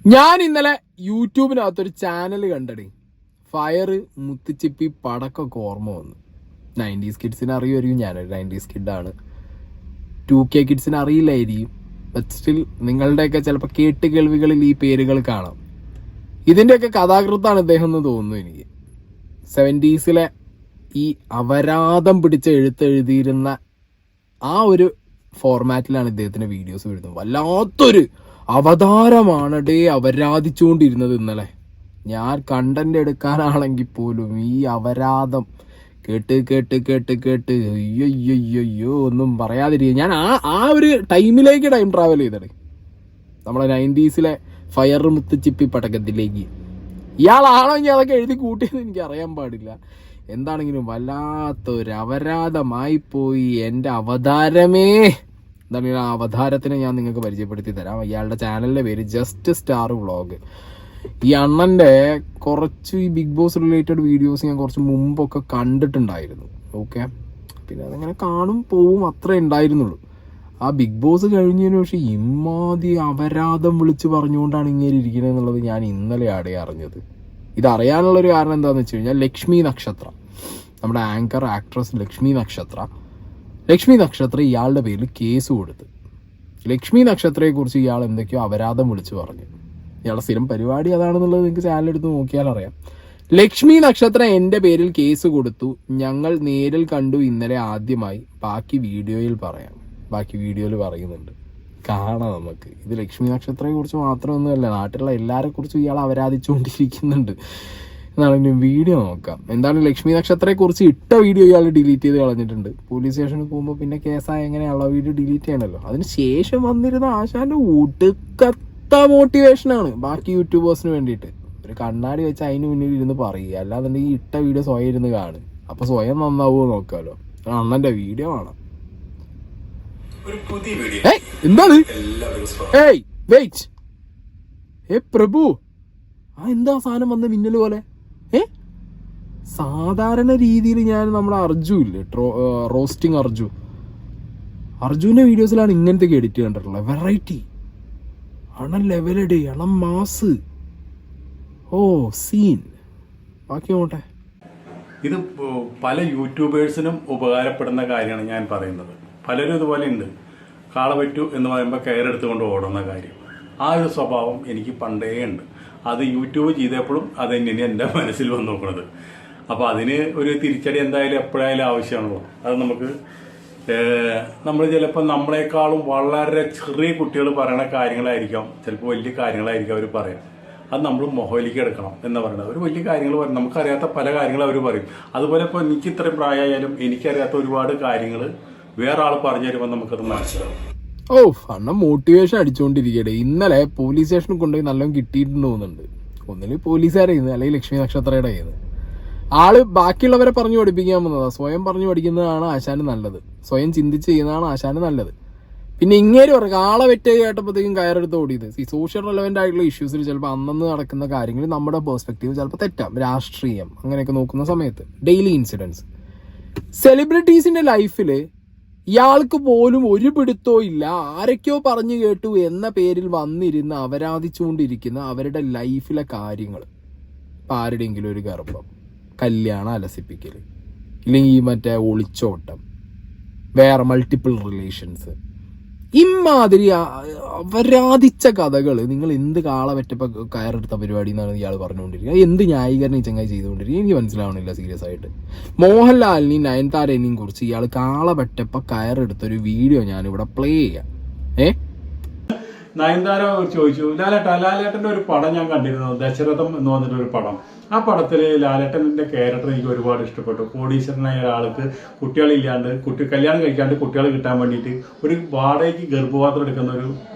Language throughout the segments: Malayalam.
ഞാൻ ഇന്നലെ യൂട്യൂബിനകത്തൊരു ചാനൽ കണ്ടടി. ഫയർ മുത്തുച്ചിപ്പി പടക്കൊക്കെ ഓർമ്മ വന്നു. 90s കിഡ്സിന് അറിയുമായിരിക്കും, ഞാനൊരു 90s കിഡാണ്. 2K കിഡ്സിന് അറിയില്ലായിരിക്കും. ബട്ട് സ്റ്റിൽ നിങ്ങളുടെയൊക്കെ ചിലപ്പോൾ കേട്ടുകേൾവികളിൽ ഈ പേരുകൾ കാണാം. ഇതിൻ്റെയൊക്കെ കഥാകൃത്താണ് ഇദ്ദേഹം എന്ന് തോന്നുന്നു എനിക്ക്. 70s ഈ അപരാധം പിടിച്ച എഴുതിയിരുന്ന ആ ഒരു ഫോർമാറ്റിലാണ് ഇദ്ദേഹത്തിൻ്റെ വീഡിയോസ് വരുന്നത്. വല്ലാത്തൊരു അവതാരമാണ് അപരാധിച്ചുകൊണ്ടിരുന്നത് ഇന്നലെ. ഞാൻ കണ്ടന്റ് എടുക്കാനാണെങ്കിൽ പോലും ഈ അപരാധം കേട്ട് കേട്ട് കേട്ട് കേട്ട് അയ്യോ ഒന്നും പറയാതിരിക്കുക. ഞാൻ ആ ഒരു ടൈമിലേക്ക് ടൈം ട്രാവൽ ചെയ്തടേ, നമ്മളെ 90s ഫയർ മുത്തുച്ചിപ്പി പടക്കത്തിലേക്ക്. ഇയാളാണോ ഇനി അതൊക്കെ എഴുതി കൂട്ടിയെന്ന് എനിക്ക് അറിയാൻ പാടില്ല. എന്താണെങ്കിലും വല്ലാത്തൊരു അപരാധമായിപ്പോയി എൻ്റെ അവതാരമേ. എന്താണെങ്കിൽ ആ അവതാരത്തിനെ ഞാൻ നിങ്ങൾക്ക് പരിചയപ്പെടുത്തി തരാം. ഇയാളുടെ ചാനലിൻ്റെ പേര് ജസ്റ്റ് സ്റ്റാർ വ്ളോഗ്. ഈ അണ്ണൻ്റെ കുറച്ച് ഈ ബിഗ് ബോസ് റിലേറ്റഡ് വീഡിയോസ് ഞാൻ കുറച്ച് മുമ്പൊക്കെ കണ്ടിട്ടുണ്ടായിരുന്നു. ഓക്കെ, പിന്നെ അതങ്ങനെ കാണും പോവും അത്രേ ഉണ്ടായിരുന്നുള്ളൂ. ആ ബിഗ് ബോസ് കഴിഞ്ഞതിന് പക്ഷേ ഇമ്മാതി അപരാധം വിളിച്ച് പറഞ്ഞുകൊണ്ടാണ് ഇങ്ങനെ ഇരിക്കുന്നത് എന്നുള്ളത് ഞാൻ ഇന്നലെ അറിഞ്ഞത്. ഇതറിയാനുള്ളൊരു കാരണം എന്താണെന്ന് വെച്ച് കഴിഞ്ഞാൽ ലക്ഷ്മി നക്ഷത്ര, നമ്മുടെ ആങ്കർ ആക്ട്രസ് ലക്ഷ്മി നക്ഷത്ര ഇയാളുടെ പേരിൽ കേസ് കൊടുത്ത്. ലക്ഷ്മി നക്ഷത്രയെക്കുറിച്ച് ഇയാൾ എന്തൊക്കെയോ അപരാധം വിളിച്ച് പറഞ്ഞു. ഇയാളുടെ സ്ഥിരം പരിപാടി അതാണെന്നുള്ളത് നിങ്ങൾക്ക് ചാനലെടുത്ത് നോക്കിയാൽ അറിയാം. ലക്ഷ്മി നക്ഷത്ര എൻ്റെ പേരിൽ കേസ് കൊടുത്തു, ഞങ്ങൾ നേരിൽ കണ്ടു ഇന്നലെ ആദ്യമായി. ബാക്കി വീഡിയോയിൽ പറയുന്നുണ്ട്, കാണാം നമുക്ക്. ഇത് ലക്ഷ്മി നക്ഷത്രയെക്കുറിച്ച് മാത്രമൊന്നുമല്ല, നാട്ടിലുള്ള എല്ലാവരെ കുറിച്ചും ഇയാൾ അപരാധിച്ചുകൊണ്ടിരിക്കുന്നുണ്ട്. എന്നാണെങ്കിലും വീഡിയോ നോക്കാം. എന്താണ് ലക്ഷ്മി നക്ഷത്രയെക്കുറിച്ച് ഇട്ട വീഡിയോ ഇയാൾ ഡിലീറ്റ് ചെയ്ത് കളഞ്ഞിട്ടുണ്ട്. പോലീസ് സ്റ്റേഷനിൽ പോകുമ്പോൾ പിന്നെ കേസായ എങ്ങനെയുള്ള വീഡിയോ ഡിലീറ്റ് ചെയ്യണമല്ലോ. അതിന് ശേഷം വന്നിരുന്ന ആശാന്റെ ഒടുക്കത്ത മോട്ടിവേഷനാണ് ബാക്കി യൂട്യൂബേഴ്സിന് വേണ്ടിയിട്ട്. ഒരു കണ്ണാടി വെച്ച് അതിന് മുന്നിൽ ഇരുന്ന് പറയുക, അല്ലാന്നുണ്ടെങ്കിൽ ഇട്ട വീഡിയോ സ്വയം ഇരുന്ന് കാണും. അപ്പൊ സ്വയം നന്നാവുമോ നോക്കാമല്ലോ. അണ്ണന്റെ വീഡിയോ കാണാം. എന്താണ് പ്രഭു, എന്താ സാധനം വന്ന മിന്നൽ പോലെ? സാധാരണ രീതിയിൽ ഞാൻ നമ്മുടെ അർജു ഇല്ലേ, റോസ്റ്റിംഗ് അർജുവിന്റെ വീഡിയോസിലാണ് ഇങ്ങനത്തെ എഡിറ്റ് കണ്ടിട്ടുള്ളത്. വെറൈറ്റി അണ ലെവലടി, അണം മാസ്, ഓ സീൻ. ബാക്കി നോട്ടെ. ഇത് പല യൂട്യൂബേഴ്സിനും ഉപകാരപ്പെടുന്ന കാര്യമാണ് ഞാൻ പറയുന്നത്. പലരും ഇതുപോലെ ഉണ്ട്. കാള പറ്റൂ എന്ന് പറയുമ്പോൾ കയറെടുത്തുകൊണ്ട് ഓടുന്ന കാര്യം. ആ ഒരു സ്വഭാവം എനിക്ക് പണ്ടേ ഉണ്ട്. അത് യൂട്യൂബ് ചെയ്തപ്പോഴും അത് തന്നെയാണ് എൻ്റെ മനസ്സിൽ വന്ന് നോക്കുന്നത്. അപ്പോൾ അതിന് ഒരു തിരിച്ചടി എന്തായാലും എപ്പോഴായാലും ആവശ്യമാണല്ലോ. അത് നമ്മൾ ചിലപ്പോൾ നമ്മളെക്കാളും വളരെ ചെറിയ കുട്ടികൾ പറയുന്ന കാര്യങ്ങളായിരിക്കാം, ചിലപ്പോൾ വലിയ കാര്യങ്ങളായിരിക്കും അവർ പറയാം. അത് നമ്മൾ മുഖവിലേക്ക് എടുക്കണം എന്ന് പറയുന്നത്. ഒരു വലിയ കാര്യങ്ങൾ പറയും, നമുക്കറിയാത്ത പല കാര്യങ്ങളും അവർ പറയും. അതുപോലെ ഇപ്പോൾ എനിക്ക് ഇത്രയും പ്രായമായാലും എനിക്കറിയാത്ത ഒരുപാട് കാര്യങ്ങൾ വേറെ ആൾ പറഞ്ഞു തരുമ്പോൾ നമുക്കത് മനസ്സിലാവും. അണ്ണ മോട്ടിവേഷൻ അടിച്ചുകൊണ്ടിരിക്കട്ടെ. ഇന്നലെ പോലീസ് സ്റ്റേഷനിൽ കൊണ്ടുപോയി നല്ലോണം കിട്ടിയിട്ടുണ്ടോ തോന്നുന്നുണ്ട്. ഒന്നിൽ പോലീസുകാരെ ചെയ്യുന്നത്, അല്ലെങ്കിൽ ലക്ഷ്മി നക്ഷത്രയുടെ ചെയ്യുന്നത്. ആള് ബാക്കിയുള്ളവരെ പറഞ്ഞു പഠിപ്പിക്കാൻ വന്നതാ. സ്വയം പറഞ്ഞു പഠിക്കുന്നതാണ് ആശാന് നല്ലത്, സ്വയം ചിന്തിച്ച് ചെയ്യുന്നതാണ് ആശാന് നല്ലത്. പിന്നെ ഇങ്ങേര് പറയും ആളെ വെറ്റ് കേട്ടപ്പോഴത്തേക്കും കയറെടുത്ത് ഓടിയത്. ഈ സോഷ്യൽ റെലവെന്റ് ആയിട്ടുള്ള ഇഷ്യൂസിൽ ചിലപ്പോൾ അന്നന്ന് നടക്കുന്ന കാര്യങ്ങൾ നമ്മുടെ പെർസ്പെക്റ്റീവ് ചിലപ്പോൾ തെറ്റാം. രാഷ്ട്രീയം അങ്ങനെയൊക്കെ നോക്കുന്ന സമയത്ത് ഡെയിലി ഇൻസിഡൻസ്, സെലിബ്രിറ്റീസിന്റെ ലൈഫിൽ ഇയാൾക്ക് പോലും ഒരു പിടുത്തോ ഇല്ല. ആരൊക്കെയോ പറഞ്ഞു കേട്ടു എന്ന പേരിൽ വന്നിരുന്ന് അപരാധിച്ചുകൊണ്ടിരിക്കുന്ന അവരുടെ ലൈഫിലെ കാര്യങ്ങൾ. ഇപ്പം ആരുടെയെങ്കിലും ഒരു ഗർഭം, കല്യാണം അലസിപ്പിക്കൽ, ഇല്ലെങ്കിൽ മറ്റേ ഒളിച്ചോട്ടം, വേറെ മൾട്ടിപ്പിൾ റിലേഷൻസ്, ഇമാതിരി അപരാധിച്ച കഥകൾ. നിങ്ങൾ എന്ത് കാള പറ്റപ്പോൾ കയറെടുത്ത പരിപാടി എന്നാണ് ഇയാൾ പറഞ്ഞുകൊണ്ടിരിക്കുന്നത്. എന്ത് ന്യായീകരണം ഈ ചങ്ങായി ചെയ്തുകൊണ്ടിരിക്കുക എനിക്ക് മനസ്സിലാവണില്ല സീരിയസ് ആയിട്ട്. മോഹൻലാലിനെയും നയൻതാരനെയും കുറിച്ച് ഇയാൾ കാള പറ്റപ്പോൾ കയറെടുത്തൊരു വീഡിയോ ഞാനിവിടെ പ്ലേ ചെയ്യാം. നയൻതാര ചോദിച്ചു, ലാലേട്ടൻ്റെ ഒരു പടം ഞാൻ കണ്ടിരുന്നു, ദശരഥം എന്ന് പറഞ്ഞിട്ടൊരു പടം. ആ പടത്തിൽ ലാലേട്ടൻ്റെ ക്യാരക്ടർ എനിക്ക് ഒരുപാട് ഇഷ്ടപ്പെട്ടു. കോടീശ്വരനായ ഒരാൾക്ക് കുട്ടികളില്ലാണ്ട് കല്യാണം കഴിക്കാണ്ട് കുട്ടികൾ കിട്ടാൻ വേണ്ടിയിട്ട് ഒരു വാടകയ്ക്ക് ഗർഭപാത്രം എടുക്കുന്ന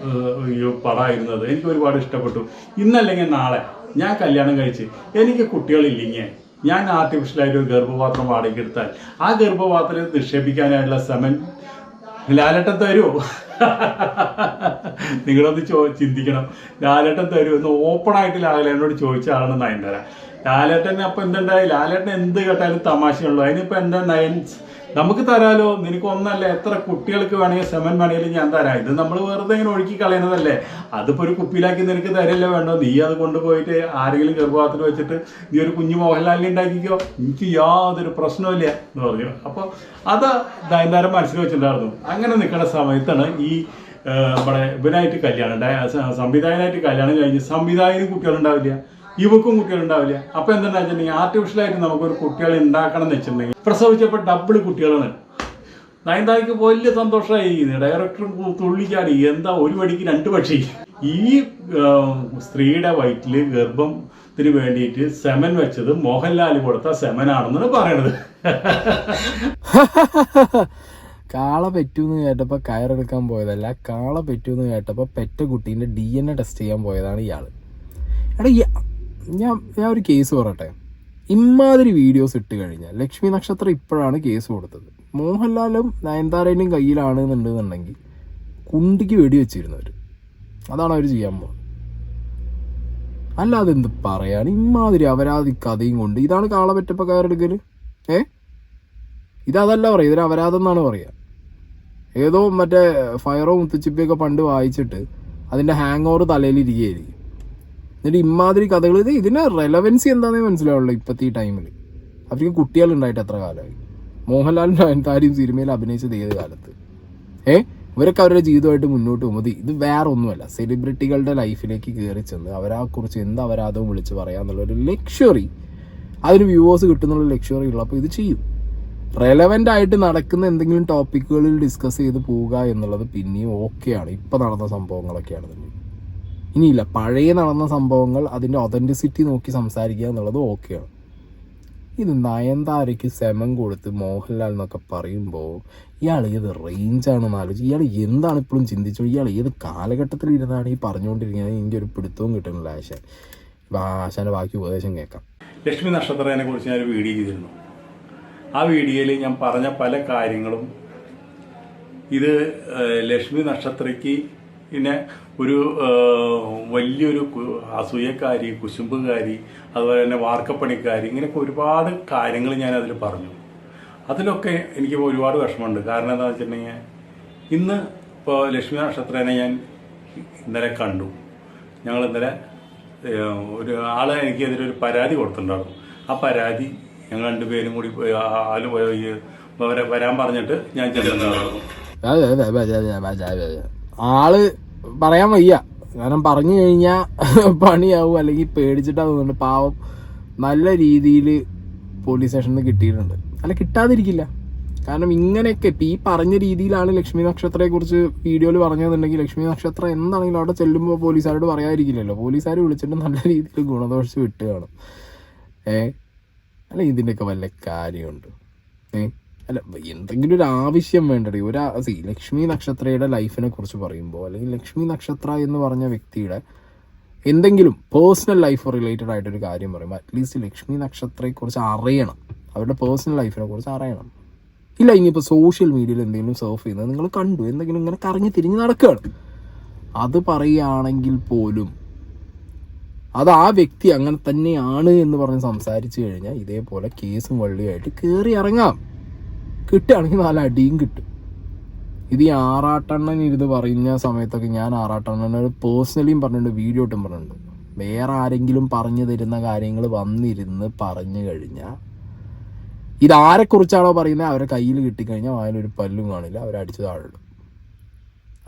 ഒരു പടമായിരുന്നത് എനിക്ക് ഒരുപാട് ഇഷ്ടപ്പെട്ടു. ഇന്നല്ലെങ്കിൽ നാളെ ഞാൻ കല്യാണം കഴിച്ച് എനിക്ക് കുട്ടികളില്ലെങ്കിൽ ഞാൻ ആർട്ടിഫിഷ്യലായിട്ട് ഒരു ഗർഭപാത്രം വാടകയ്ക്ക് എടുത്താൽ ആ ഗർഭപാത്രം നിക്ഷേപിക്കാനായിട്ടുള്ള സെമൻ ലാലേട്ടൻ തരുമോ? നിങ്ങളൊന്ന് ചിന്തിക്കണം. ലാലേട്ടൻ തരുമോ എന്ന് ഓപ്പണായിട്ട് ലാലേട്ടനോട് ചോദിച്ച ആളാണ് നയൻതാര. ലാലേട്ടൻ അപ്പം എന്തുണ്ടായി? ലാലേട്ടൻ എന്ത് കേട്ടാലും തമാശയുള്ളൂ. അതിനിപ്പോൾ എന്താ നമുക്ക് തരാലോ, നിനക്ക് ഒന്നല്ല എത്ര കുട്ടികൾക്ക് വേണമെങ്കിൽ സെമൻ വേണമെങ്കിലും ഞാൻ തരാം. ഇത് നമ്മൾ വെറുതെ ഇങ്ങനെ ഒഴുക്കി കളയുന്നതല്ലേ. അതിപ്പോൾ ഒരു കുപ്പിയിലാക്കി നിനക്ക് തരില്ല വേണ്ടോ, നീ അത് കൊണ്ടുപോയിട്ട് ആരെങ്കിലും ഗർഭപാത്രത്തിൽ വെച്ചിട്ട് നീ ഒരു കുഞ്ഞു മോഹൻലാലിനെ ഉണ്ടാക്കിക്കോ, എനിക്ക് യാതൊരു പ്രശ്നമില്ല എന്ന് പറഞ്ഞു. അപ്പോൾ അത് നയൻതാര മനസ്സിൽ വെച്ചിട്ടുണ്ടായിരുന്നു. അങ്ങനെ നിൽക്കുന്ന സമയത്താണ് ഈ നമ്മുടെ ഇവനായിട്ട് കല്യാണം, സംവിധായകനായിട്ട് കല്യാണം കഴിഞ്ഞ് സംവിധായകനും കുട്ടികളുണ്ടാവില്ല, ഇവക്കും കുട്ടികളുണ്ടാവില്ല. അപ്പോൾ എന്താണെന്ന് വെച്ചിട്ടുണ്ടെങ്കിൽ ആർട്ടിഫിഷ്യലായിട്ട് നമുക്കൊരു കുട്ടികളെ ഉണ്ടാക്കണം എന്ന് വെച്ചിട്ടുണ്ടെങ്കിൽ പ്രസവിച്ചപ്പോൾ ഡബിൾ കുട്ടികളാണ്. നയൻതാരയ്ക്ക് വലിയ സന്തോഷമായി. ഡയറക്ടറും തുള്ളിച്ചാടി, എന്താ ഒരു വടിക്ക് രണ്ട് പക്ഷി. ഈ സ്ത്രീയുടെ വയറ്റിൽ ഗർഭത്തിന് വേണ്ടിയിട്ട് സെമൻ വെച്ചത് മോഹൻലാൽ കൊടുത്ത സെമനാണെന്നാണ് പറയണത്. കാള പെറ്റൂന്ന് കേട്ടപ്പോൾ കയറെടുക്കാൻ പോയതല്ല, കാള പെറ്റൂന്ന് കേട്ടപ്പോൾ പെറ്റ കുട്ടീൻ്റെ DNA ടെസ്റ്റ് ചെയ്യാൻ പോയതാണ് ഇയാൾ. എടാ ഞാൻ ഒരു കേസ് പറയട്ടെ. ഇമാതിരി വീഡിയോസ് ഇട്ട് കഴിഞ്ഞാൽ ലക്ഷ്മി നക്ഷത്രം ഇപ്പോഴാണ് കേസ് കൊടുത്തത്. മോഹൻലാലും നയൻതാരേൻ്റെയും കയ്യിലാണെന്നുണ്ടെന്നുണ്ടെങ്കിൽ കുണ്ടിക്ക് വെടി വെച്ചിരുന്നവർ, അതാണ് അവർ ചെയ്യാൻ പോകുന്നത്. അല്ലാതെ എന്ത് പറയാണ് ഇമാതിരി അപരാധി കഥയും കൊണ്ട്. ഇതാണ് കാള പെറ്റപ്പോൾ കയറെടുക്കൽ? ഇതല്ല പറയുക, ഇതൊരു അപരാധം എന്നാണ് പറയുക. ഏതോ മറ്റേ ഫയറോ മുത്തുച്ചിപ്പിയൊക്കെ പണ്ട് വായിച്ചിട്ട് അതിൻ്റെ ഹാങ് ഓവർ തലയിലിരിക്കുകയായിരിക്കും. എന്നിട്ട് ഇമാതിരി കഥകൾ, ഇതിൻ്റെ റെലവൻസി എന്താണെന്നേ മനസ്സിലാവുള്ളൂ ഇപ്പോഴത്തെ ഈ ടൈമിൽ. അവർക്ക് കുട്ടികളുണ്ടായിട്ട് എത്ര കാലമായി? മോഹൻലാലും നയൻതാരയും സിനിമയിൽ അഭിനയിച്ചത് ഏത് കാലത്ത്? ഇവരൊക്കെ അവരുടെ ജീവിതമായിട്ട് മുന്നോട്ട് പോകുമ്പോൾ ഇത് വേറെ ഒന്നുമല്ല, സെലിബ്രിറ്റികളുടെ ലൈഫിലേക്ക് കയറി ചെന്ന് അവരെക്കുറിച്ച് എന്ത് അപരാധവും വിളിച്ച് പറയാന്നുള്ളൊരു ലക്ഷറി, അതിന് വ്യൂവേഴ്സ് കിട്ടുന്നുള്ള ലക്ഷറി ഉള്ളപ്പോൾ ഇത് ചെയ്യും. റെലവൻ്റ് ആയിട്ട് നടക്കുന്ന എന്തെങ്കിലും ടോപ്പിക്കുകളിൽ ഡിസ്കസ് ചെയ്ത് പോവുക എന്നുള്ളത് പിന്നെയും ഓക്കെയാണ്. ഇപ്പം നടന്ന സംഭവങ്ങളൊക്കെയാണെന്നുണ്ടെങ്കിൽ. ഇനിയില്ല, പഴയ നടന്ന സംഭവങ്ങൾ അതിൻ്റെ ഒതൻറ്റിസിറ്റി നോക്കി സംസാരിക്കുക എന്നുള്ളത് ഓക്കെയാണ്. ഇത് നയൻതാരയ്ക്ക് സെമൻ കൊടുത്ത് മോഹൻലാൽ എന്നൊക്കെ പറയുമ്പോൾ ഇയാൾ ഏത് റേഞ്ചാണെന്ന് ആലോചിച്ച്, ഇയാൾ എന്താണ് ഇപ്പോഴും ചിന്തിച്ചു, ഇയാൾ ഏത് കാലഘട്ടത്തിൽ ഇരുന്നാണ് ഈ പറഞ്ഞുകൊണ്ടിരിക്കുന്നത്? എനിക്കൊരു പിടുത്തവും കിട്ടുന്നില്ല. ആശാൻ്റെ ബാക്കി ഉപദേശം കേൾക്കാം. ലക്ഷ്മി നക്ഷത്രത്തിനെ കുറിച്ച് ഞാനൊരു വീഡിയോ ചെയ്തിരുന്നു. ആ വീഡിയോയിൽ ഞാൻ പറഞ്ഞ പല കാര്യങ്ങളും ഇത് ലക്ഷ്മി നക്ഷത്രയ്ക്ക് പിന്നെ ഒരു വലിയൊരു അസൂയക്കാരി, കുശുമ്പുകാരി, അതുപോലെ തന്നെ വാർക്കപ്പണിക്കാരി, ഇങ്ങനെയൊക്കെ ഒരുപാട് കാര്യങ്ങൾ ഞാൻ അതിൽ പറഞ്ഞു. അതിലൊക്കെ എനിക്ക് ഒരുപാട് വിഷമമുണ്ട്. കാരണം എന്താണെന്ന് വെച്ചിട്ടുണ്ടെങ്കിൽ ഇന്ന് ഇപ്പോൾ ലക്ഷ്മി നക്ഷത്രനെ ഞാൻ ഇന്നലെ കണ്ടു. ഞങ്ങൾ ഇന്നലെ ഒരു ആളെ എനിക്കെതിരൊരു പരാതി കൊടുത്തിട്ടുണ്ടായിരുന്നു. ആ പരാതി ഞങ്ങൾ രണ്ടുപേരും കൂടി വരാൻ പറഞ്ഞിട്ട് ഞാൻ ചെന്നിട്ടുണ്ടായിരുന്നു. ആള് പറയാൻ വയ്യ, കാരണം പറഞ്ഞു കഴിഞ്ഞാൽ പണിയാവും, അല്ലെങ്കിൽ പേടിച്ചിട്ടാ തോന്നുന്നുണ്ട്. പാവം നല്ല രീതിയിൽ പോലീസ് സ്റ്റേഷനിൽ നിന്ന് കിട്ടിയിട്ടുണ്ട്. അല്ല, കിട്ടാതിരിക്കില്ല. കാരണം ഇങ്ങനെയൊക്കെ ഇപ്പം ഈ പറഞ്ഞ രീതിയിലാണ് ലക്ഷ്മി നക്ഷത്രത്തെ കുറിച്ച് വീഡിയോയിൽ പറഞ്ഞതെന്നുണ്ടെങ്കിൽ ലക്ഷ്മി നക്ഷത്രം എന്താണെങ്കിലും അവിടെ ചെല്ലുമ്പോൾ പോലീസുകാരോട് പറയാതിരിക്കില്ലല്ലോ. പോലീസുകാർ വിളിച്ചിട്ട് നല്ല രീതിയിൽ ഗുണദോഷം വിട്ട് കാണും. അല്ല, ഇതിൻ്റെയൊക്കെ വല്ല കാര്യമുണ്ട്? അല്ല, എന്തെങ്കിലും ഒരു ആവശ്യം വേണ്ടേ? ലക്ഷ്മി നക്ഷത്രയുടെ ലൈഫിനെ കുറിച്ച് പറയുമ്പോൾ, അല്ലെങ്കിൽ ലക്ഷ്മി നക്ഷത്ര എന്ന് പറഞ്ഞ വ്യക്തിയുടെ എന്തെങ്കിലും പേഴ്സണൽ ലൈഫ് റിലേറ്റഡ് ആയിട്ടൊരു കാര്യം പറയുമ്പോൾ അറ്റ്ലീസ്റ്റ് ലക്ഷ്മി നക്ഷത്രത്തെക്കുറിച്ച് അറിയണം, അവരുടെ പേഴ്സണൽ ലൈഫിനെ കുറിച്ച് അറിയണം. ഇല്ല, ഇനിയിപ്പോൾ സോഷ്യൽ മീഡിയയിൽ എന്തെങ്കിലും സർഫ് ചെയ്യുന്നത് നിങ്ങൾ കണ്ടു, എന്തെങ്കിലും ഇങ്ങനെ കറങ്ങി തിരിഞ്ഞ് നടക്കുകയാണ്, അത് പറയുകയാണെങ്കിൽ പോലും അത് ആ വ്യക്തി അങ്ങനെ തന്നെയാണ് എന്ന് പറഞ്ഞ് സംസാരിച്ചു കഴിഞ്ഞാൽ ഇതേപോലെ കേസും വള്ളിയായിട്ട് കയറി ഇറങ്ങാം. കിട്ടുകയാണെങ്കിൽ 4 അടിയും കിട്ടും. ഇത് ഈ ആറാട്ടണ്ണൻ ഇരുന്ന് പറയുന്ന സമയത്തൊക്കെ ഞാൻ ആറാട്ടണ്ണനോട് പേഴ്സണലിയും പറഞ്ഞിട്ടുണ്ട്, വീഡിയോ ഇട്ടും പറഞ്ഞിട്ടുണ്ട്. വേറെ ആരെങ്കിലും പറഞ്ഞു തരുന്ന കാര്യങ്ങൾ വന്നിരുന്ന് പറഞ്ഞു കഴിഞ്ഞാൽ ഇതാരെക്കുറിച്ചാണോ പറയുന്നത് അവരെ കയ്യിൽ കിട്ടിക്കഴിഞ്ഞാൽ അതിലൊരു പല്ലും കാണില്ല, അവരടിച്ചു താഴുള്ളൂ.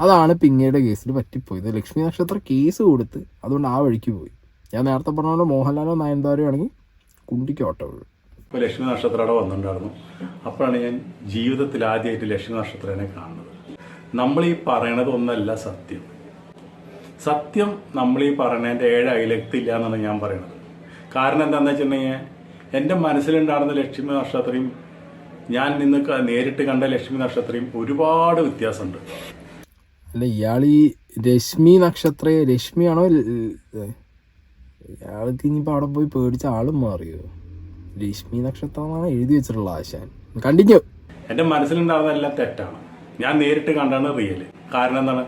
അതാണ് പിന്നീട് കേസിൽ പറ്റിപ്പോയത്. ലക്ഷ്മി നക്ഷത്ര കേസ് കൊടുത്ത് അതുകൊണ്ട് ആ വഴിക്ക് പോയി. ഞാൻ നേരത്തെ പറഞ്ഞ പോലെ മോഹൻലാലോ നയൻതാരോ ആണെങ്കിൽ കുണ്ടിക്ക് ഓട്ടം വീഴും. ഇപ്പോൾ ലക്ഷ്മി നക്ഷത്രം അവിടെ വന്നിട്ടുണ്ടായിരുന്നു. അപ്പോഴാണ് ഞാൻ ജീവിതത്തിൽ ആദ്യമായിട്ട് ലക്ഷ്മി നക്ഷത്രനെ കാണുന്നത്. നമ്മളീ പറയണത് ഒന്നല്ല സത്യം. സത്യം നമ്മളീ പറയണതിൻ്റെ 7 അയലത്തില്ല എന്നാണ് ഞാൻ പറയണത്. കാരണം എന്താണെന്ന് വെച്ചിട്ടുണ്ടെങ്കിൽ എൻ്റെ മനസ്സിലുണ്ടായിരുന്ന ലക്ഷ്മി നക്ഷത്രയും ഞാൻ ഇന്ന് നേരിട്ട് കണ്ട ലക്ഷ്മി നക്ഷത്രയും ഒരുപാട് വ്യത്യാസമുണ്ട്. അല്ല, ഇയാൾ ഈ രശ്മി നക്ഷത്രയെ രശ്മിയാണോ, ഇയാൾക്ക് ഇനിയിപ്പോൾ അവിടെ പോയി പേടിച്ച ആളും മാറിയോ? രശ്മി നക്ഷത്രമാണ് എഴുതി വെച്ചിട്ടുള്ള ആശാൻ. കണ്ടിന്യൂ. എൻ്റെ മനസ്സിലുണ്ടാകുന്നതെല്ലാം തെറ്റാണ്. ഞാൻ നേരിട്ട് കണ്ടാണ് റിയൽ. കാരണം എന്താണ്,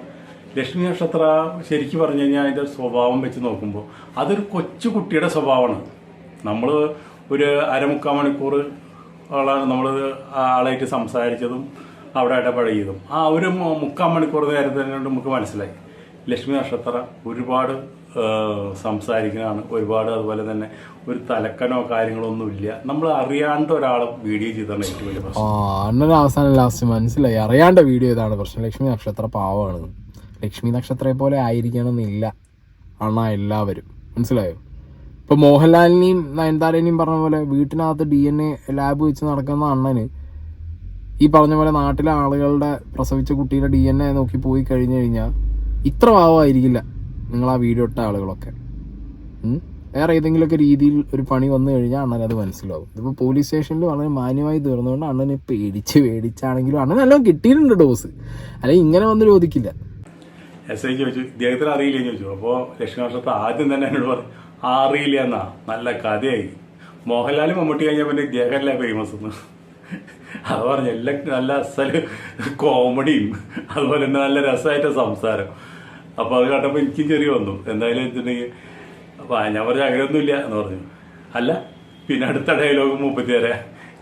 ലക്ഷ്മി നക്ഷത്ര ശരിക്കും പറഞ്ഞു കഴിഞ്ഞാൽ അതിൻ്റെ സ്വഭാവം വെച്ച് നോക്കുമ്പോൾ അതൊരു കൊച്ചു കുട്ടിയുടെ സ്വഭാവമാണ്. നമ്മൾ ഒരു 1/4 മണിക്കൂർ ആളാണ് നമ്മൾ ആളായിട്ട് സംസാരിച്ചതും അവിടെ ഇടപഴകിയതും ആ ഒരു 3/4 മണിക്കൂർ നേരത്തെ നമുക്ക് മനസ്സിലായി ലക്ഷ്മി നക്ഷത്ര ഒരുപാട് സംസാരിക്കുന്നതാണ്, ഒരുപാട് അതുപോലെ തന്നെ ഒരു തലക്കനോ കാര്യങ്ങളോ ഒന്നുമില്ല. നമ്മൾ അറിയാണ്ട് ഒരാളെ വീഡിയോ ചെയ്താണ് ഏറ്റവും വലിയ പ്രശ്നം. അണ്ണൻ അവസാനം ലാസ്റ്റ് മനസ്സിലായി അറിയാണ്ട വീഡിയോ ഇതാണ് പ്രശ്നം. ലക്ഷ്മി നക്ഷത്ര പാവമാണ്. ലക്ഷ്മി നക്ഷത്രയെ പോലെ ആയിരിക്കണമെന്നില്ല അണ്ണാ എല്ലാവരും, മനസ്സിലായോ? ഇപ്പൊ മോഹൻലാലിനെയും നയൻതാരേനെയും പറഞ്ഞ പോലെ വീട്ടിനകത്ത് DNA ലാബ് വെച്ച് നടക്കുന്ന അണ്ണന് ഈ പറഞ്ഞ പോലെ നാട്ടിലെ ആളുകളുടെ പ്രസവിച്ച കുട്ടിയുടെ DNA നോക്കി പോയി കഴിഞ്ഞു കഴിഞ്ഞാൽ ഇത്ര പാവമായിരിക്കില്ല നിങ്ങൾ ആ വീഡിയോ ഇട്ട ആളുകളൊക്കെ. വേറെ ഏതെങ്കിലുമൊക്കെ രീതിയിൽ ഒരു പണി വന്നു കഴിഞ്ഞാൽ അണ്ണൻ അത് മനസ്സിലാവും. ഇതിപ്പോൾ പോലീസ് സ്റ്റേഷനിൽ വളരെ മാന്യമായി തീർന്നുകൊണ്ട് അണ്ണനെ പേടിച്ചാണെങ്കിലും അണ്ണൻ എല്ലാം കിട്ടിയിട്ടുണ്ട് ഡോസ്, അല്ലെങ്കിൽ ഇങ്ങനെ വന്ന് ചോദിക്കില്ല. SI ചോദിച്ചു ഇദ്ദേഹത്തിന് അറിയില്ലെന്ന് ചോദിച്ചു. അപ്പോൾ ലക്ഷ്മി നക്ഷത്ര ആദ്യം തന്നെ എന്നോട് പറഞ്ഞു അറിയില്ല എന്നാ, നല്ല കഥയായി. മോഹൻലാൽ മമ്മൂട്ടി കഴിഞ്ഞാൽ പിന്നെ ഇദ്ദേഹമല്ലേ ഫേമസ് എന്ന് അത് പറഞ്ഞു. എല്ലാം നല്ല അസല് കോമഡിയും അതുപോലെ തന്നെ നല്ല രസമായിട്ട് സംസാരം. അപ്പോൾ അത് കണ്ടപ്പോൾ എനിക്കും ചെറിയ വന്നു. എന്തായാലും വെച്ചിട്ടുണ്ടെങ്കിൽ അപ്പോൾ ഞാൻ പറഞ്ഞു അങ്ങനെയൊന്നുമില്ല എന്ന് പറഞ്ഞു. അല്ല പിന്നെ അടുത്ത ഡയലോഗ് 30 വരെ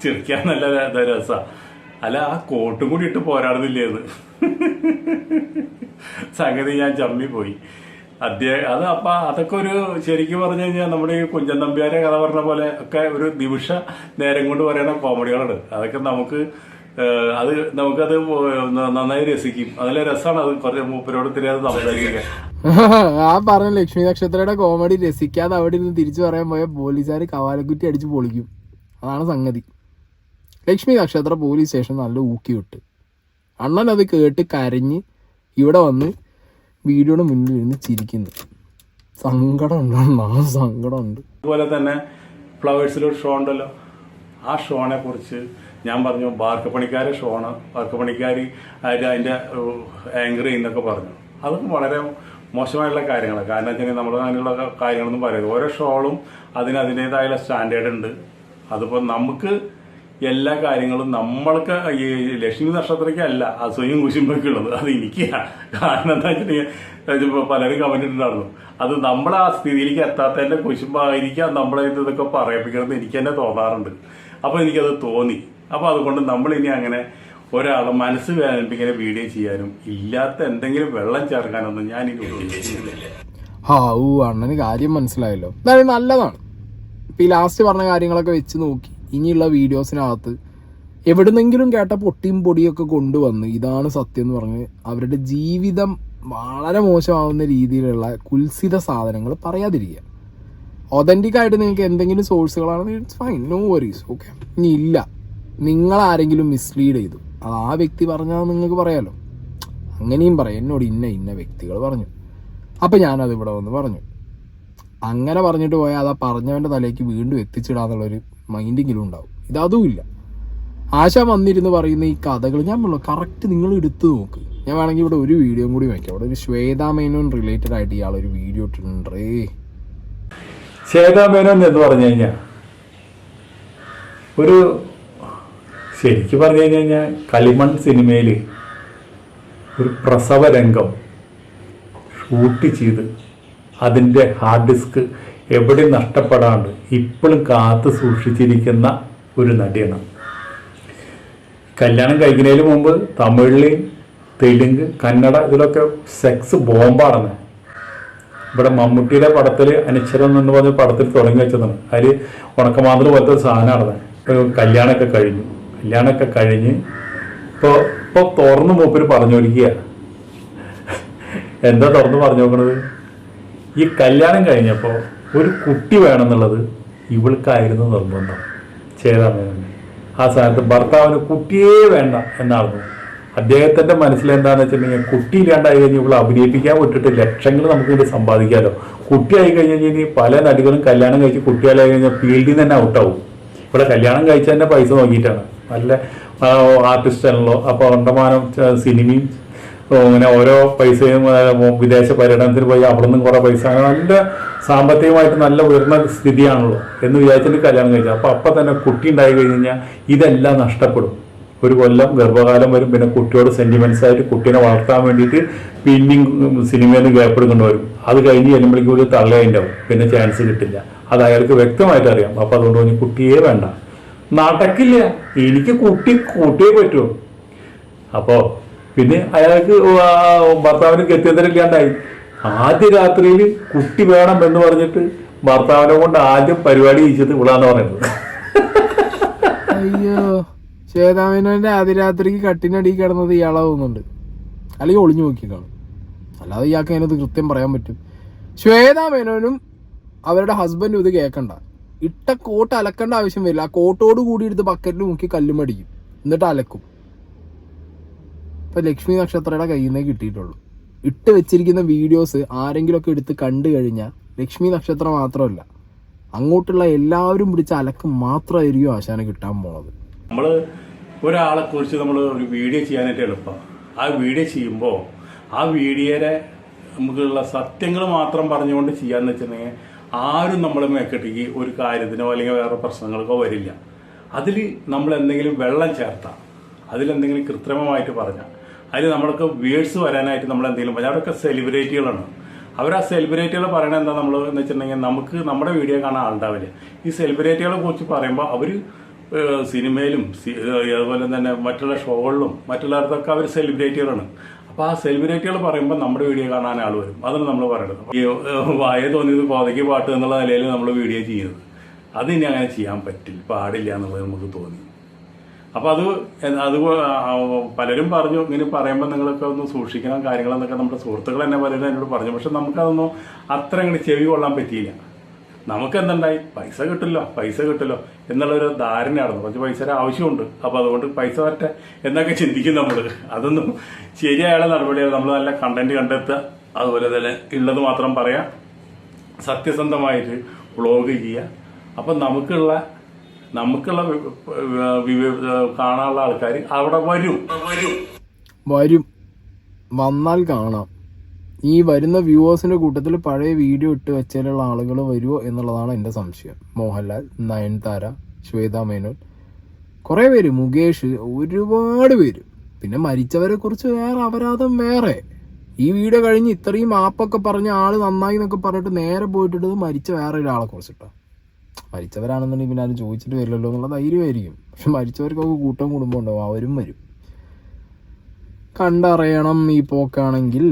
ചിരിക്കാൻ നല്ല രസമാണ്. അല്ല ആ കോട്ടും കൂടി ഇട്ട് പോരാടുന്നില്ലേന്ന് സംഗതി ഞാൻ ചമ്മിപ്പോയി. അത് അപ്പം അതൊക്കെ ഒരു ശരിക്കും പറഞ്ഞു കഴിഞ്ഞാൽ നമ്മുടെ ഈ കുഞ്ചൻ നമ്പ്യാരെ കഥ പറഞ്ഞ പോലെ ഒക്കെ ഒരു നിമിഷ നേരം കൊണ്ട് പറയുന്ന കോമഡികളാണ്. അതൊക്കെ നമുക്കത് നന്നായി രസിക്കും. അതിലെ രസമാണ് അത് കുറച്ച് മൂപ്പരോട് തിരിയാതെ സംസാരിക്കുക. ആ പറഞ്ഞ ലക്ഷ്മി നക്ഷത്രയുടെ കോമഡി രസിക്കാതെ അവിടെ ഇരുന്ന് തിരിച്ചു പറയാൻ പോയ പോലീസുകാർ കവാലക്കുറ്റി അടിച്ച് പൊളിക്കും. അതാണ് സംഗതി. ലക്ഷ്മി നക്ഷത്ര പോലീസ് സ്റ്റേഷൻ നല്ല ഊക്കി വിട്ട് അണ്ണൻ അത് കേട്ട് കരഞ്ഞ് ഇവിടെ വന്ന് വീഡിയോയുടെ മുന്നിൽ ഇരുന്ന് ചിരിക്കുന്നു. സങ്കടമുണ്ടോ? സങ്കടമുണ്ട്. അതുപോലെ തന്നെ ഫ്ലവേഴ്സിലൊരു ഷോ ഉണ്ടല്ലോ, ആ ഷോനെ കുറിച്ച് ഞാൻ പറഞ്ഞു വാർക്കപ്പണിക്കാരെ ഷോണ്, വാർക്കപ്പണിക്കാർ അതിൻ്റെ ആങ്കർ ചെയ്യുന്നൊക്കെ പറഞ്ഞു. അതൊക്കെ വളരെ മോശമായിട്ടുള്ള കാര്യങ്ങളാണ്. കാരണം വെച്ചാൽ നമ്മുടെ അങ്ങനെയുള്ള കാര്യങ്ങളൊന്നും പറയരുത്. ഓരോ ഷോകളും അതിനേതായുള്ള സ്റ്റാൻഡേർഡ് ഉണ്ട്. അതിപ്പോൾ നമുക്ക് എല്ലാ കാര്യങ്ങളും നമ്മൾക്ക് ഈ ലക്ഷ്മി നക്ഷത്രയ്ക്ക് അല്ല അസൂയും കുശുമ്പൊക്കെ ഉള്ളത്, അത് എനിക്കാണ്. കാരണം എന്താ വെച്ചിട്ടുണ്ടെങ്കിൽ പലരും കമന്റ് ഇട്ടുണ്ടായിരുന്നു അത് നമ്മൾ ആ സ്ഥിതിയിലേക്ക് എത്താത്തതിൻ്റെ കുശുമ്പായിരിക്കാം നമ്മളെ ഇതൊക്കെ പറയിപ്പിക്കണമെന്ന് എനിക്ക് തന്നെ തോന്നാറുണ്ട്. അപ്പോൾ എനിക്കത് തോന്നി. അപ്പോൾ അതുകൊണ്ട് നമ്മളിനി അങ്ങനെ ഒരാളെ മനസ്സ് വേദനിപ്പിക്കുന്ന വീഡിയോ ചെയ്യാനും ഇല്ലാത്ത എന്തെങ്കിലും വെള്ളം ചേർക്കാനൊന്നും ഞാനിനി ഉദ്ദേശിക്കുന്നില്ല. അണ്ണന് കാര്യം മനസ്സിലായല്ലോ. എന്തായാലും നല്ലതാണ്. ഇപ്പം ഈ ലാസ്റ്റ് പറഞ്ഞ കാര്യങ്ങളൊക്കെ വെച്ച് നോക്കി ഇനിയുള്ള വീഡിയോസിനകത്ത് എവിടുന്നെങ്കിലും കേട്ട പൊട്ടിയും പൊടിയൊക്കെ കൊണ്ടുവന്ന് ഇതാണ് സത്യം എന്ന് പറഞ്ഞ് അവരുടെ ജീവിതം വളരെ മോശമാവുന്ന രീതിയിലുള്ള കുൽസിത സാധനങ്ങൾ പറയാതിരിക്കുക. ഒതന്റിക് ആയിട്ട് നിങ്ങൾക്ക് എന്തെങ്കിലും സോഴ്സുകളാണെങ്കിൽ it's fine, no worries, okay. ഇനി ഇല്ല, നിങ്ങളാരെങ്കിലും മിസ്ലീഡ് ചെയ്തു, അത് ആ വ്യക്തി പറഞ്ഞാൽ നിങ്ങൾക്ക് പറയാമല്ലോ. അങ്ങനെയും പറയാം, എന്നോട് ഇന്ന വ്യക്തികൾ പറഞ്ഞു, അപ്പം ഞാനത് ഇവിടെ വന്ന് പറഞ്ഞു. അങ്ങനെ പറഞ്ഞിട്ട് പോയാൽ അത് ആ പറഞ്ഞവൻ്റെ തലേക്ക് വീണ്ടും എത്തിച്ചിടാന്നുള്ളൊരു മൈൻഡെങ്കിലും ഉണ്ടാവും. ഇതതുമില്ല. ആശ വന്നിരുന്ന് പറയുന്ന ഈ കഥകൾ ഞാൻ പറഞ്ഞു കറക്റ്റ് നിങ്ങൾ എടുത്തു നോക്ക്. ഞാൻ വേണമെങ്കിൽ ഇവിടെ ഒരു വീഡിയോ കൂടി വയ്ക്കാം. അവിടെ ഒരു ശ്വേതാ മേനോൻ റിലേറ്റഡ് ആയിട്ട് ഇയാളൊരു വീഡിയോ ഇട്ടിട്ടുണ്ടേ. ശ്വേതാ മേനോൻ എന്ന് പറഞ്ഞു കഴിഞ്ഞാൽ ഒരു ശരിക്കും പറഞ്ഞു കഴിഞ്ഞാൽ കളിമൺ സിനിമയിൽ ഒരു പ്രസവ രംഗം ഷൂട്ട് ചെയ്ത് അതിൻ്റെ ഹാർഡ് ഡിസ്ക് എവിടെ നഷ്ടപ്പെടാണ്ട് ഇപ്പോഴും കാത്തു സൂക്ഷിച്ചിരിക്കുന്ന ഒരു നടിയാണ്. കല്യാണം കഴിക്കുന്നതിന് മുമ്പ് തമിഴിൽ, തെലുങ്ക്, കന്നഡ ഇതിലൊക്കെ സെക്സ് ബോംബാണെന്ന്. ഇവിടെ മമ്മൂട്ടിയുടെ പടത്തിൽ അനശ്വരം എന്ന് പറഞ്ഞ പടത്തിൽ തുടങ്ങി വെച്ചതാണ്. അതിൽ ഉണക്കമാന്തൽ പോലത്തെ സാധനമാണ്. കല്യാണമൊക്കെ കഴിഞ്ഞ് ഇപ്പോൾ തുറന്ന് മൂപ്പര് പറഞ്ഞു കൊടുക്കുക. എന്താ തുറന്ന് പറഞ്ഞു നോക്കണത്? ഈ കല്യാണം കഴിഞ്ഞപ്പോൾ ഒരു കുട്ടി വേണമെന്നുള്ളത് ഇവൾക്കായിരുന്നു നിർബന്ധം. ചേരാമെന്ന് ആ സ്ഥാനത്ത് ഭർത്താവിന് കുട്ടിയേ വേണ്ട എന്നായിരുന്നു. അദ്ദേഹത്തിൻ്റെ മനസ്സിലെന്താണെന്ന് വെച്ചിട്ടുണ്ടെങ്കിൽ കുട്ടി ഇല്ലാണ്ടായി കഴിഞ്ഞാൽ ഇവളെ അഭിനയിപ്പിക്കാൻ വിട്ടിട്ട് ലക്ഷങ്ങൾ നമുക്ക് വേണ്ടി സമ്പാദിക്കാമല്ലോ. കുട്ടിയായി കഴിഞ്ഞ് കഴിഞ്ഞാൽ പല നടികളും കല്യാണം കഴിച്ച് കുട്ടികളായി കഴിഞ്ഞാൽ ഫീൽഡിൽ നിന്ന് തന്നെ ഔട്ടാവും. ഇവിടെ കല്യാണം കഴിച്ചതിൻ്റെ പൈസ നോക്കിയിട്ടാണ്. നല്ല ആർട്ടിസ്റ്റ് ആണല്ലോ, അപ്പോൾ ഉണ്ടമാനം സിനിമയും അങ്ങനെ ഓരോ പൈസയും വിദേശ പര്യടനത്തിന് പോയി അവിടെ നിന്നും കുറേ പൈസ, നല്ല സാമ്പത്തികമായിട്ട് നല്ല ഉയർന്ന സ്ഥിതിയാണല്ലോ എന്ന് വിചാരിച്ചിട്ട് കല്യാണം കഴിച്ചത്. അപ്പം തന്നെ കുട്ടി ഉണ്ടായി കഴിഞ്ഞ് കഴിഞ്ഞാൽ ഇതെല്ലാം നഷ്ടപ്പെടും. ഒരു കൊല്ലം ഗർഭകാലം വരും. പിന്നെ കുട്ടിയോട് സെന്റിമെന്റ്സ് ആയിട്ട് കുട്ടീനെ വളർത്താൻ വേണ്ടിയിട്ട് പിന്നെയും സിനിമയിൽ നിന്ന് ഗ്യാപ്പെടുകൊണ്ട് വരും. അത് കഴിഞ്ഞ് ചെല്ലുമ്പോഴേക്കും ഒരു തള്ളയുണ്ടാവും, പിന്നെ ചാൻസ് കിട്ടില്ല. അത് അയാൾക്ക് വ്യക്തമായിട്ട് അറിയാം. അപ്പം അതുകൊണ്ട് കുട്ടിയേ വേണ്ട, നടക്കില്ല, എനിക്ക് കൂട്ടിയേ പറ്റുമോ. അപ്പോ പിന്നെ അയാൾക്ക് ഭർത്താവിന് ഗത്യന്തരമില്ലാണ്ടായി. ആദ്യ രാത്രിയിൽ കുട്ടി വേണം എന്ന് പറഞ്ഞിട്ട് ഭർത്താവിനെ കൊണ്ട് ആദ്യം പരിപാടി ചെയ്യിച്ചത് ഇവിടാന്ന് പറയുന്നത്. അയ്യോ, ശ്വേതാമേനോന്റെ ആദ്യ രാത്രിക്ക് കട്ടിനടി കിടന്നത് ഇയാളാവുന്നുണ്ട്, അല്ലെങ്കിൽ ഒളിഞ്ഞു നോക്കി കാണും. അല്ലാതെ ഇയാൾക്ക് അതിനകത്ത് കൃത്യം പറയാൻ പറ്റും. ശ്വേതാമേനോനും അവരുടെ ഹസ്ബൻഡും ഇത് കേൾക്കണ്ട. ഇട്ട കോട്ട് അലക്കേണ്ട ആവശ്യം വരില്ല. ആ കോട്ടോട് കൂടി എടുത്ത് ബക്കറ്റിൽ മുക്കി കല്ലുമടിക്കും, എന്നിട്ട് അലക്കും. ഇപ്പൊ ലക്ഷ്മി നക്ഷത്രയുടെ കയ്യിൽ നിന്നേ കിട്ടിയിട്ടുള്ളൂ. ഇട്ട് വെച്ചിരിക്കുന്ന വീഡിയോസ് ആരെങ്കിലും ഒക്കെ എടുത്ത് കണ്ടു കഴിഞ്ഞാൽ ലക്ഷ്മി നക്ഷത്രം മാത്രമല്ല, അങ്ങോട്ടുള്ള എല്ലാവരും പിടിച്ച അലക്ക് മാത്രമായിരിക്കും ആശാന് കിട്ടാൻ പോണത്. നമ്മള് ഒരാളെ കുറിച്ച് നമ്മൾ ഒരു വീഡിയോ ചെയ്യാനായിട്ട് എളുപ്പമാണ്. ആ വീഡിയോ ചെയ്യുമ്പോൾ ആ വീഡിയോയുടെ നമുക്കുള്ള സത്യങ്ങൾ മാത്രം പറഞ്ഞുകൊണ്ട് ചെയ്യാന്ന് വെച്ചിട്ടുണ്ടെങ്കിൽ ആരും നമ്മളെ മേക്കെട്ടിക്ക് ഒരു കാര്യത്തിനോ അല്ലെങ്കിൽ വേറെ പ്രശ്നങ്ങൾക്കോ വരില്ല. അതിൽ നമ്മൾ എന്തെങ്കിലും വെള്ളം ചേർത്താം, അതിലെന്തെങ്കിലും കൃത്രിമമായിട്ട് പറഞ്ഞാൽ അതിൽ നമ്മൾക്ക് വ്യൂവേഴ്സ് വരാനായിട്ട് നമ്മൾ എന്തെങ്കിലും പറഞ്ഞാൽ അവിടെയൊക്കെ സെലിബ്രിറ്റികളാണ്. അവർ ആ സെലിബ്രിറ്റികൾ പറയണത് എന്താ നമ്മൾ എന്ന് വെച്ചിട്ടുണ്ടെങ്കിൽ നമുക്ക് നമ്മുടെ വീഡിയോ കാണാൻ ആളുണ്ടാവില്ല. ഈ സെലിബ്രിറ്റികളെ കുറിച്ച് പറയുമ്പോൾ അവർ സിനിമയിലും അതുപോലെ തന്നെ മറ്റുള്ള ഷോകളിലും മറ്റുള്ളവർക്കൊക്കെ അവർ സെലിബ്രിറ്റികളാണ്. അപ്പോൾ ആ സെലിബ്രിറ്റികൾ പറയുമ്പോൾ നമ്മുടെ വീഡിയോ കാണാൻ ആൾ വരും. അതാണ് നമ്മൾ പറയുന്നത്. ഈ വായ തോന്നിയത് കോതയ്ക്ക് പാട്ട് എന്നുള്ള നിലയിൽ നമ്മൾ വീഡിയോ ചെയ്യുന്നത്, അതിനി അങ്ങനെ ചെയ്യാൻ പാടില്ല എന്നുള്ളത് നമുക്ക് തോന്നി. അപ്പോൾ അത് പലരും പറഞ്ഞു ഇങ്ങനെ പറയുമ്പോൾ നിങ്ങളൊക്കെ ഒന്ന് സൂക്ഷിക്കണം കാര്യങ്ങളെന്നൊക്കെ നമ്മുടെ സുഹൃത്തുക്കൾ തന്നെ പലരും എന്നോട് പറഞ്ഞു. പക്ഷെ നമുക്കതൊന്നും അത്ര അങ്ങനെ ചെവി കൊള്ളാൻ പറ്റിയില്ല. നമുക്ക് എന്തുണ്ടായി, പൈസ കിട്ടില്ലോ എന്നുള്ളൊരു ധാരണയായിരുന്നു. കുറച്ച് പൈസയുടെ ആവശ്യമുണ്ട്, അപ്പോൾ അതുകൊണ്ട് പൈസ വരട്ടെ എന്നൊക്കെ ചിന്തിക്കും നമ്മൾ. അതൊന്നും ശരിയായ നടപടിയാണ്. നമ്മൾ നല്ല കണ്ടന്റ് കണ്ടെത്തുക, അതുപോലെ തന്നെ ഉള്ളത് മാത്രം പറയാം, സത്യസന്ധമായിട്ട് വ്ളോഗ് ചെയ്യുക. അപ്പം നമുക്കുള്ള കാണാനുള്ള ആൾക്കാർ അവിടെ വരും. വന്നാൽ കാണാം. ഈ വരുന്ന വ്യൂവേഴ്സിന്റെ കൂട്ടത്തിൽ പഴയ വീഡിയോ ഇട്ട് വെച്ചാലുള്ള ആളുകൾ വരുമോ എന്നുള്ളതാണ് എൻ്റെ സംശയം. മോഹൻലാൽ, നയൻതാര, ശ്വേതാ മേനോൻ, കുറേ പേര്, മുകേഷ്, ഒരുപാട് പേര്. പിന്നെ മരിച്ചവരെ കുറിച്ച് വേറെ അപരാധം വേറെ. ഈ വീഡിയോ കഴിഞ്ഞ് ഇത്രയും ആപ്പൊക്കെ പറഞ്ഞ ആള് നന്നായി എന്നൊക്കെ പറഞ്ഞിട്ട് നേരെ പോയിട്ടിട്ട് മരിച്ച വേറെ ഒരാളെ കുറിച്ചിട്ടാ. മരിച്ചവരാണെന്നുണ്ടെങ്കിൽ പിന്നെ ആരും ചോദിച്ചിട്ട് വരില്ലല്ലോ എന്നുള്ള ധൈര്യമായിരിക്കും. പക്ഷെ മരിച്ചവർക്കൊക്കെ കൂട്ടം കുടുംബം ഉണ്ടാവും, അവരും വരും. കണ്ടറിയണം ഈ പോക്കാണെങ്കിൽ.